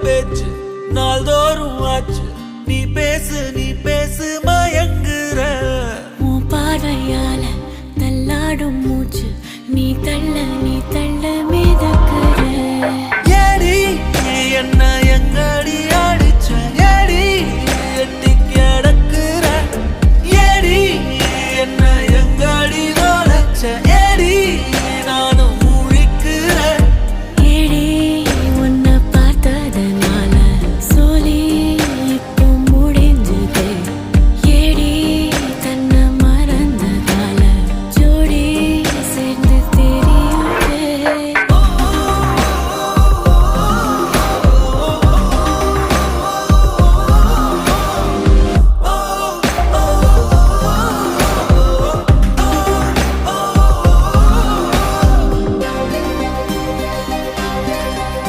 பேச்சு நாள்தோறும் ஆச்சு. நீ பேசு மயங்குற. உன் பார்வையால தள்ளாடும் மூச்சு. நீ தள்ள